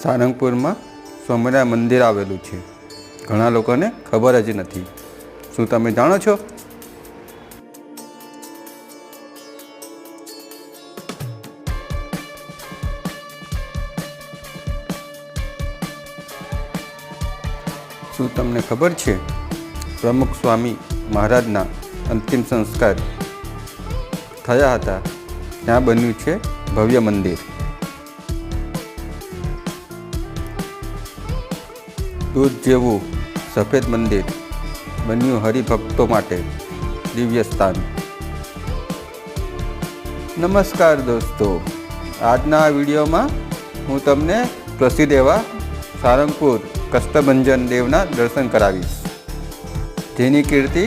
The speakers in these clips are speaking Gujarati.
સારંગપુરમાં સ્વામિનારાયણ મંદિર આવેલું છે. ઘણા લોકોને ખબર જ નથી. શું તમે જાણો છો? શું તમને ખબર છે પ્રમુખ સ્વામી મહારાજના અંતિમ સંસ્કાર થયા હતા ત્યાં બન્યું છે ભવ્ય મંદિર. દૂધ જેવું સફેદ મંદિર બન્યું હરિભક્તો માટે દિવ્ય સ્થાન. નમસ્કાર દોસ્તો, આજના આ વિડીયોમાં હું તમને પ્રસિદ્ધ એવા સારંગપુર કષ્ટભંજન દેવના દર્શન કરાવીશ, જેની કીર્તિ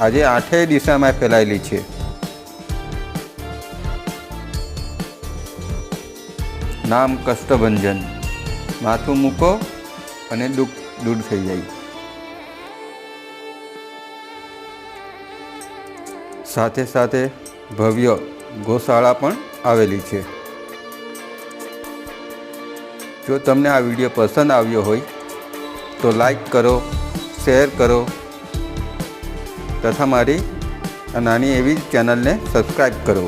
આજે 8 દિશામાં ફેલાયેલી છે. નામ કષ્ટભંજન, માથું મૂકો અને દુઃખ દૂર થઈ જાય. સાથે સાથે ભવ્ય ગૌશાળા પણ આવેલી છે. જો તમને આ વિડીયો પસંદ આવ્યો હોય તો લાઈક કરો, શેર કરો તથા મારી આ નાની એવી ચેનલને સબસ્ક્રાઈબ કરો.